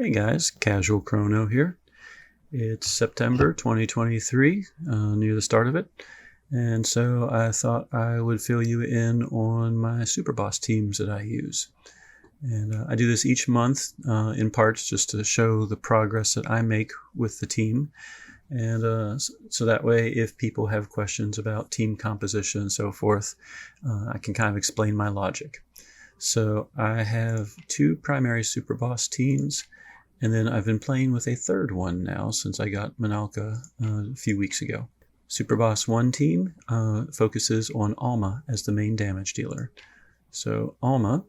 Hey guys, Casual Crono here. It's September 2023, near the start of it, and so I thought I would fill you in on my Superboss teams that I use. And I do this each month, in parts just to show the progress that I make with the team, and so that way if people have questions about team composition and so forth, I can kind of explain my logic. So I have two primary Superboss teams, and then I've been playing with a third one now since I got Minalca a few weeks ago. Superboss 1 team focuses on Alma as the main damage dealer. So Alma,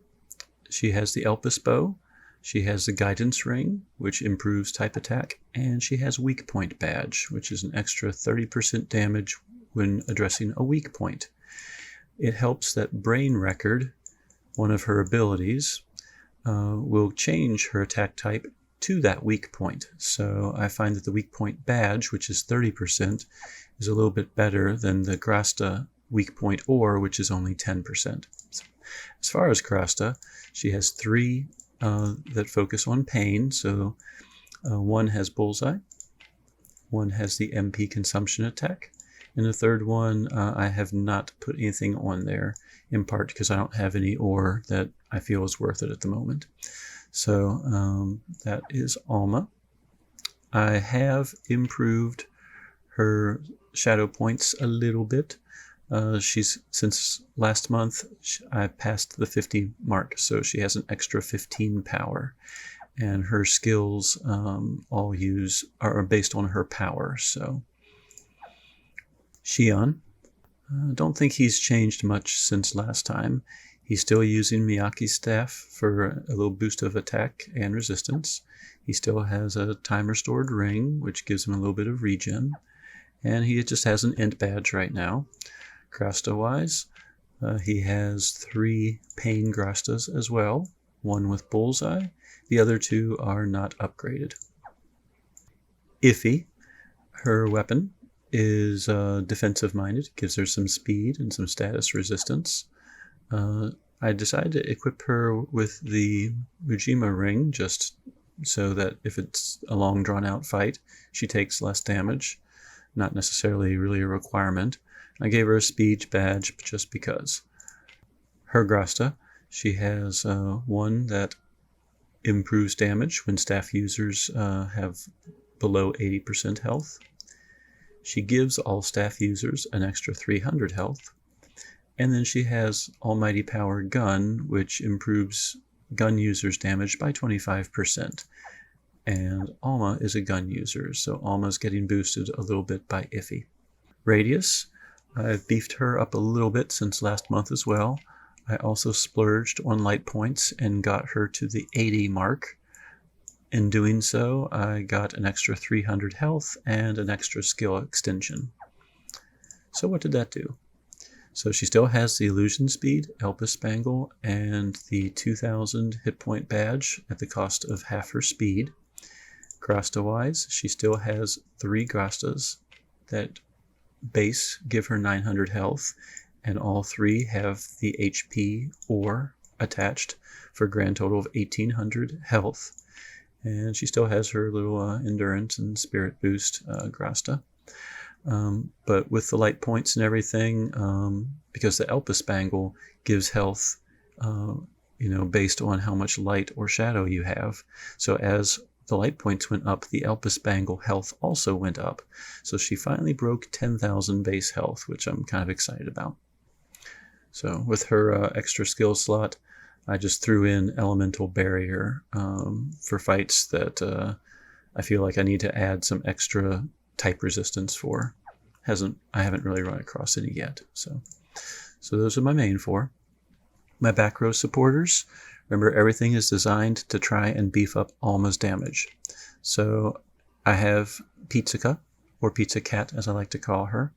she has the Elpis bow, she has the guidance ring, which improves type attack, and she has weak point badge, which is an extra 30% damage when addressing a weak point. It helps that Brain Record, one of her abilities, will change her attack type to that weak point. So I find that the weak point badge, which is 30%, is a little bit better than the Grasta weak point ore, which is only 10%. So as far as Grasta, she has three that focus on pain. So one has Bullseye, one has the MP consumption attack, and the third one I have not put anything on there, in part because I don't have any ore that I feel is worth it at the moment. So that is Alma. I have improved her shadow points a little bit. Since last month, I passed the 50 mark, so she has an extra 15 power. And her skills are based on her power. So Shion, don't think he's changed much since last time. He's still using Miyake's staff for a little boost of attack and resistance. He still has a time restored ring, which gives him a little bit of regen. And he just has an int badge right now. Grasta-wise, he has 3 pain Grastas as well, one with Bullseye. The other 2 are not upgraded. Iffy, her weapon, is defensive-minded, gives her some speed and some status resistance. I decided to equip her with the Mujima ring just so that if it's a long drawn-out fight, she takes less damage. Not necessarily really a requirement. I gave her a speed badge just because. Her Grasta, she has one that improves damage when staff users have below 80% health. She gives all staff users an extra 300 health. And then she has Almighty Power Gun, which improves gun users' damage by 25%. And Alma is a gun user, so Alma's getting boosted a little bit by Iffy. Radius, I've beefed her up a little bit since last month as well. I also splurged on light points and got her to the 80 mark. In doing so, I got an extra 300 health and an extra skill extension. So what did that do? So she still has the illusion speed, Elpis Spangle, and the 2000 hit point badge at the cost of half her speed. Grasta-wise, she still has 3 Grastas that base give her 900 health, and all 3 have the HP ore attached for a grand total of 1800 health. And she still has her little endurance and spirit boost Grasta. But with the light points and everything, because the Elpis Spangle gives health, based on how much light or shadow you have. So as the light points went up, the Elpis Spangle health also went up. So she finally broke 10,000 base health, which I'm kind of excited about. So with her extra skill slot, I just threw in Elemental Barrier for fights that I feel like I need to add some extra type resistance for. I haven't really run across any yet. So those are my main 4. My back row supporters, remember everything is designed to try and beef up Alma's damage. So I have Pizzica, or Pizza Cat as I like to call her.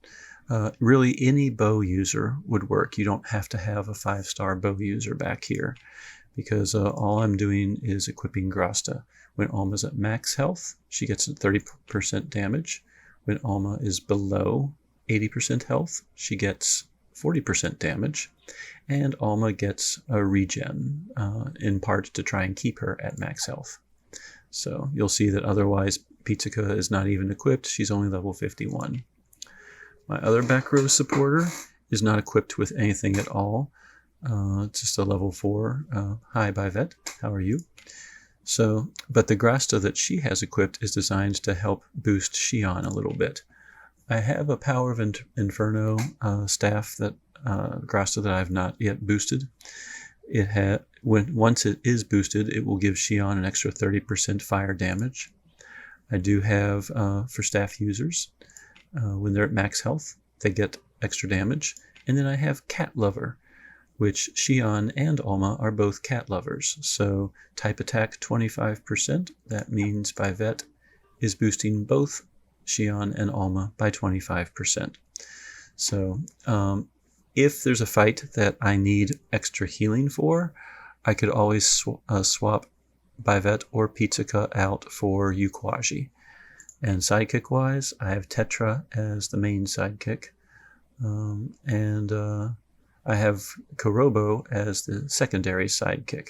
Really any bow user would work. You don't have to have a 5-star bow user back here, because all I'm doing is equipping Grasta. When Alma's at max health, she gets 30% damage. When Alma is below 80% health, she gets 40% damage. And Alma gets a regen, in part to try and keep her at max health. So you'll see that otherwise Pizzica is not even equipped. She's only level 51. My other back row supporter is not equipped with anything at all. Just a level 4. Hi, Bivet. How are you? So, but the Grasta that she has equipped is designed to help boost Xion a little bit. I have a Power of Inferno staff that Grasta that I've not yet boosted. Once it is boosted, it will give Xion an extra 30% fire damage. I do have for staff users, when they're at max health, they get extra damage. And then I have Cat Lover, which Xion and Alma are both cat lovers. So type attack 25%. That means Bivet is boosting both Xion and Alma by 25%. So if there's a fight that I need extra healing for, I could always swap Bivet or Pizzica out for Ukwaji. And sidekick-wise, I have Tetra as the main sidekick. I have Korobo as the secondary sidekick.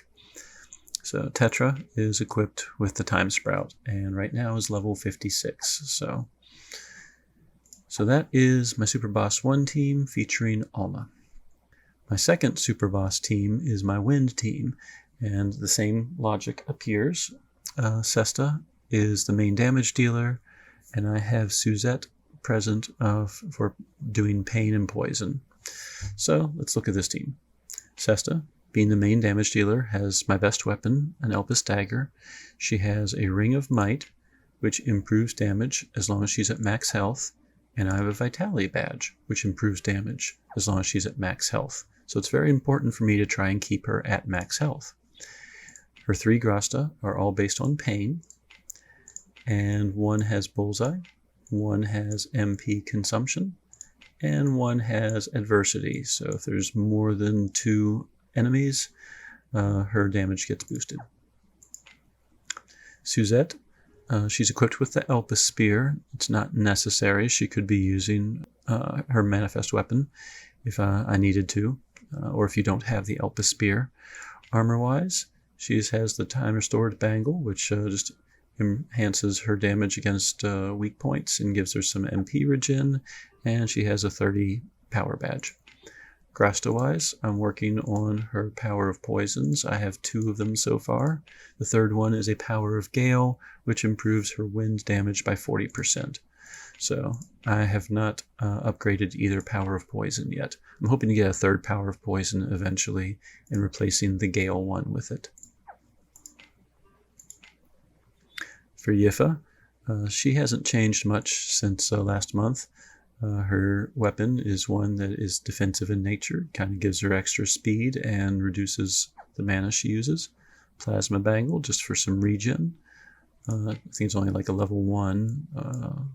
So Tetra is equipped with the Time Sprout, and right now is level 56. So that is my Superboss 1 team featuring Alma. My second Superboss team is my Wind team, and the same logic appears. Sesta is the main damage dealer, and I have Suzette present for doing pain and poison. So let's look at this team. Sesta, being the main damage dealer, has my best weapon, an Elpis dagger. She has a Ring of Might, which improves damage as long as she's at max health, and I have a Vitality badge, which improves damage as long as she's at max health. So it's very important for me to try and keep her at max health. Her 3 Grasta are all based on pain, and one has Bullseye, one has MP consumption, and one has adversity. So if there's more than 2 enemies, her damage gets boosted. Suzette, she's equipped with the Elpis Spear. It's not necessary. She could be using her manifest weapon if I needed to, or if you don't have the Elpis Spear. Armor-wise, she has the Time Restored Bangle, which just enhances her damage against weak points and gives her some MP regen, and she has a 30 power badge. Grasta-wise, I'm working on her Power of Poisons. I have 2 of them so far. The third one is a Power of Gale, which improves her wind damage by 40%. So I have not upgraded either Power of Poison yet. I'm hoping to get a third Power of Poison eventually and replacing the Gale one with it. For Yifa, she hasn't changed much since last month. Her weapon is one that is defensive in nature, kind of gives her extra speed and reduces the mana she uses. Plasma Bangle, just for some regen. I think it's only like a level 1.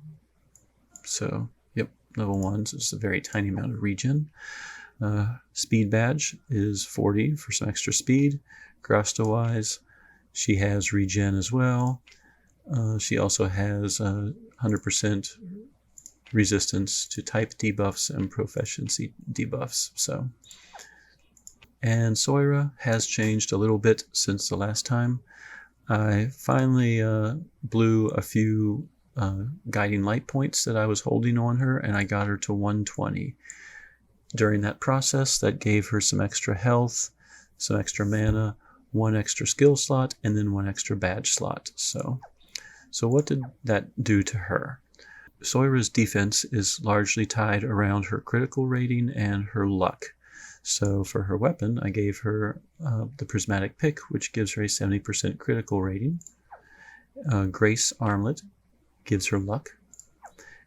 So, yep, level 1, so it's a very tiny amount of regen. Speed Badge is 40 for some extra speed. Grasta-wise, she has regen as well. She also has 100% resistance to type debuffs and proficiency debuffs. And Soira has changed a little bit since the last time. I finally blew a few guiding light points that I was holding on her, and I got her to 120. During that process, that gave her some extra health, some extra mana, 1 extra skill slot, and then 1 extra badge slot. So what did that do to her? Soira's defense is largely tied around her critical rating and her luck. So for her weapon, I gave her the Prismatic Pick, which gives her a 70% critical rating. Grace Armlet gives her luck.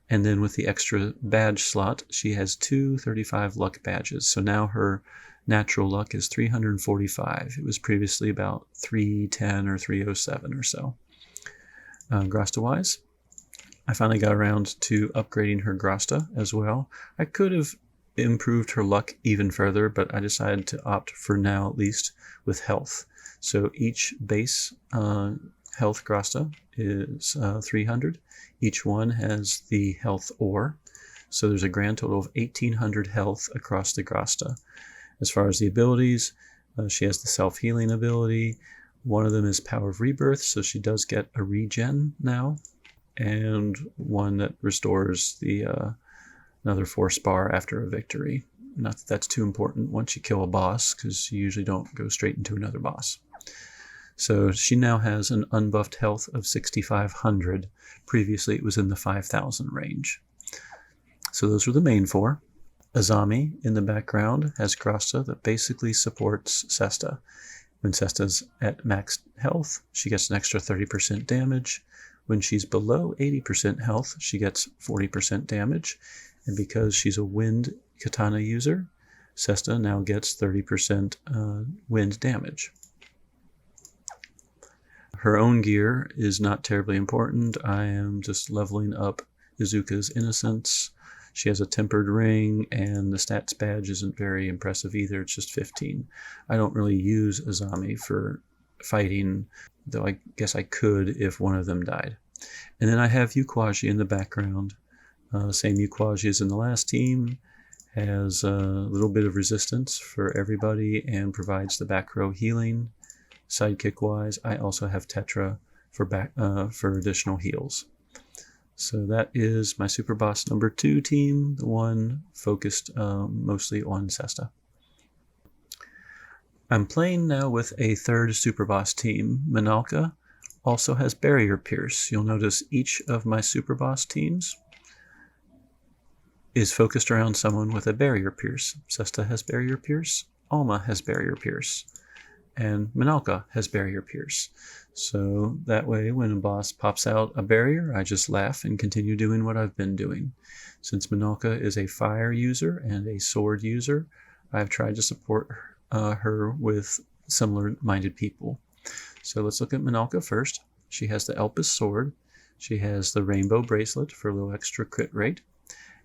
And then with the extra badge slot, she has 2 35 luck badges. So now her natural luck is 345. It was previously about 310 or 307 or so. Grasta-wise, I finally got around to upgrading her Grasta as well. I could have improved her luck even further, but I decided to opt for now at least with health. So each base health Grasta is 300. Each one has the health ore. So there's a grand total of 1800 health across the Grasta. As far as the abilities, she has the self-healing ability, One of them is Power of Rebirth, so she does get a regen now, and one that restores the another force bar after a victory. Not that that's too important once you kill a boss, because you usually don't go straight into another boss. So she now has an unbuffed health of 6,500. Previously it was in the 5,000 range. So those are the main four. Azami in the background has Grasta that basically supports Sesta. When Sesta's at max health, she gets an extra 30% damage. When she's below 80% health, she gets 40% damage. And because she's a wind katana user, Sesta now gets 30% wind damage. Her own gear is not terribly important. I am just leveling up Izuka's innocence. She has a tempered ring, and the stats badge isn't very impressive either. It's just 15. I don't really use Azami for fighting, though I guess I could if one of them died. And then I have Ukwaji in the background. Same Ukwaji as in the last team. Has a little bit of resistance for everybody and provides the back row healing. Sidekick-wise, I also have Tetra for additional heals. So that is my Superboss number 2 team, the one focused mostly on Sesta. I'm playing now with a third Superboss team. Minalca also has Barrier Pierce. You'll notice each of my Superboss teams is focused around someone with a Barrier Pierce. Sesta has Barrier Pierce, Alma has Barrier Pierce, and Minalca has Barrier Pierce. So that way when a boss pops out a barrier, I just laugh and continue doing what I've been doing. Since Minalca is a fire user and a sword user, I've tried to support her with similar-minded people. So let's look at Minalca first. She has the Elpis sword. She has the rainbow bracelet for a little extra crit rate.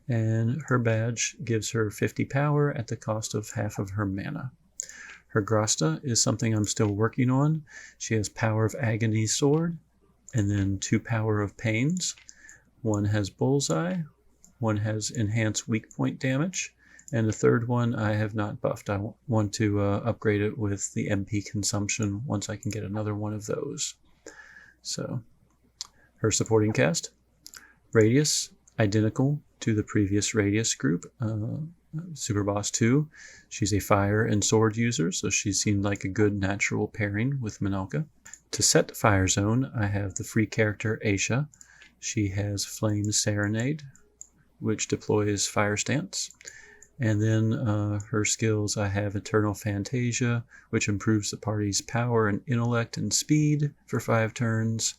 And her badge gives her 50 power at the cost of half of her mana. Her Grasta is something I'm still working on. She has Power of Agony sword, and then 2 Power of Pains. One has Bullseye, one has Enhanced Weak Point damage, and the third one I have not buffed. I want to upgrade it with the MP consumption once I can get another one of those. So, her supporting cast. Radius, identical to the previous Radius group. Superboss 2. She's a fire and sword user, so she seemed like a good natural pairing with Minalca. To set Fire Zone, I have the free character Aisha. She has Flame Serenade, which deploys Fire Stance. And then her skills, I have Eternal Fantasia, which improves the party's power and intellect and speed for 5 turns,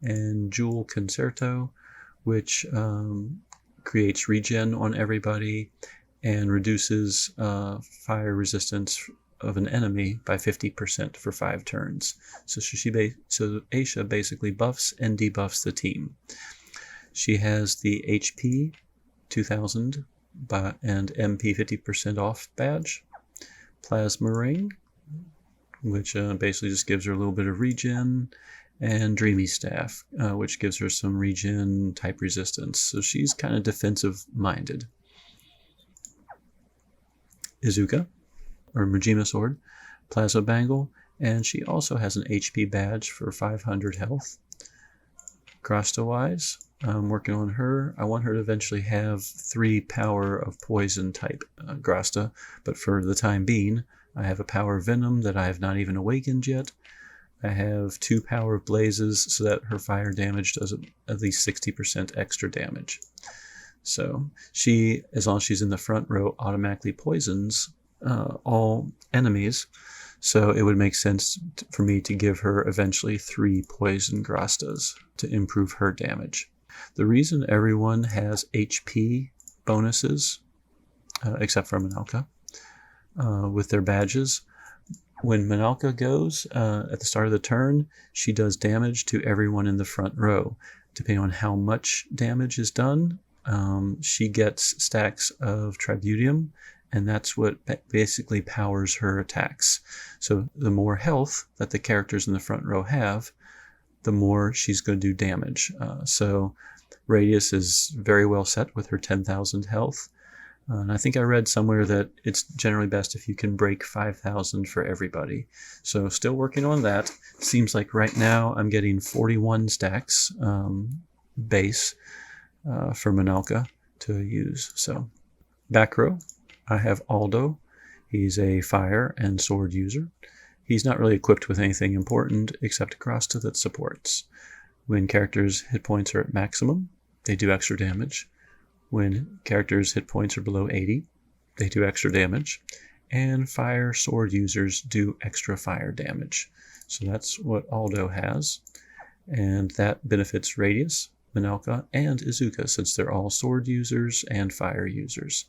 and Jewel Concerto, which creates regen on everybody and reduces fire resistance of an enemy by 50% for 5 turns. So Aisha basically buffs and debuffs the team. She has the HP 2000 and MP 50% off badge, Plasma Ring, which basically just gives her a little bit of regen, and Dreamy Staff, which gives her some regen type resistance. So she's kind of defensive minded. Izuka, or Majima Sword, Plasma Bangle, and she also has an HP badge for 500 health. Grasta-wise, I'm working on her. I want her to eventually have 3 power of poison type Grasta, but for the time being, I have a power of Venom that I have not even awakened yet. I have 2 power of Blazes so that her fire damage does at least 60% extra damage. So she, as long as she's in the front row, automatically poisons all enemies. So it would make sense for me to give her eventually 3 poison Grastas to improve her damage. The reason everyone has HP bonuses, except for Minalca, with their badges, when Minalca goes at the start of the turn, she does damage to everyone in the front row. Depending on how much damage is done, she gets stacks of Tributium, and that's what basically powers her attacks. So the more health that the characters in the front row have, the more she's going to do damage. So Radius is very well set with her 10,000 health. And I think I read somewhere that it's generally best if you can break 5,000 for everybody. So still working on that. Seems like right now I'm getting 41 stacks base for Minalca to use. So back row, I have Aldo. He's a fire and sword user. He's not really equipped with anything important except a Crosta that supports. When characters' hit points are at maximum, they do extra damage. When characters' hit points are below 80, they do extra damage. And fire sword users do extra fire damage. So that's what Aldo has. And that benefits Radius, Minalca, and Izuka, since they're all sword users and fire users.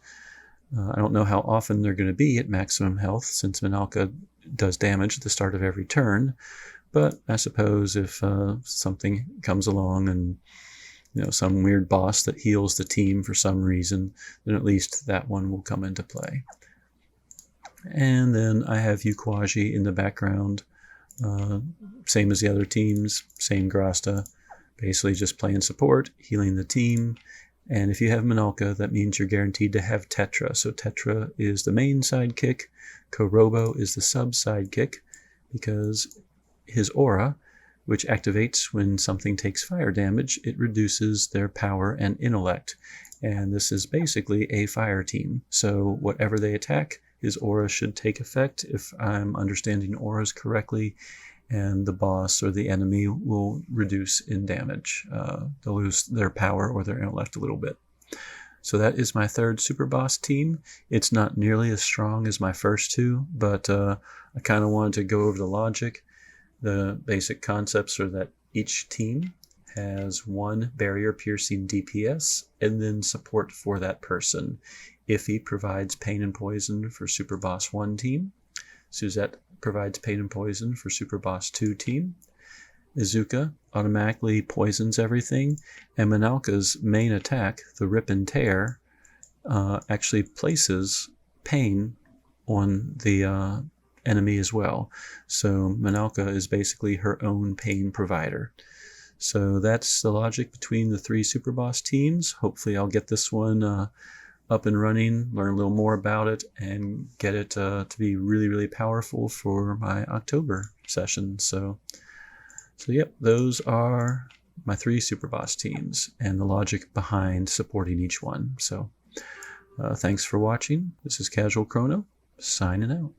I don't know how often they're going to be at maximum health, since Minalca does damage at the start of every turn. But I suppose if something comes along and some weird boss that heals the team for some reason, then at least that one will come into play. And then I have Ukwaji in the background, same as the other teams, same Grasta, basically just playing support, healing the team. And if you have Minalca, that means you're guaranteed to have Tetra. So Tetra is the main sidekick, Korobo is the sub sidekick, because his aura, which activates when something takes fire damage, it reduces their power and intellect. And this is basically a fire team. So whatever they attack, his aura should take effect, if I'm understanding auras correctly, and the boss or the enemy will reduce in damage. They'll lose their power or their intellect a little bit. So that is my third Superboss team. It's not nearly as strong as my first two, but I kind of wanted to go over the logic. The basic concepts are that each team has one barrier-piercing DPS and then support for that person. Iffy provides pain and poison for Superboss 1 team. Suzette provides pain and poison for Superboss 2 team. Izuka automatically poisons everything, and Minalca's main attack, the Rip and Tear, actually places pain on the enemy as well. So Minalca is basically her own pain provider. So that's the logic between the three Superboss teams. Hopefully I'll get this one up and running, learn a little more about it, and get it to be really, really powerful for my October session. So yep, those are my three Superboss teams and the logic behind supporting each one. So thanks for watching. This is Casual Crono, signing out.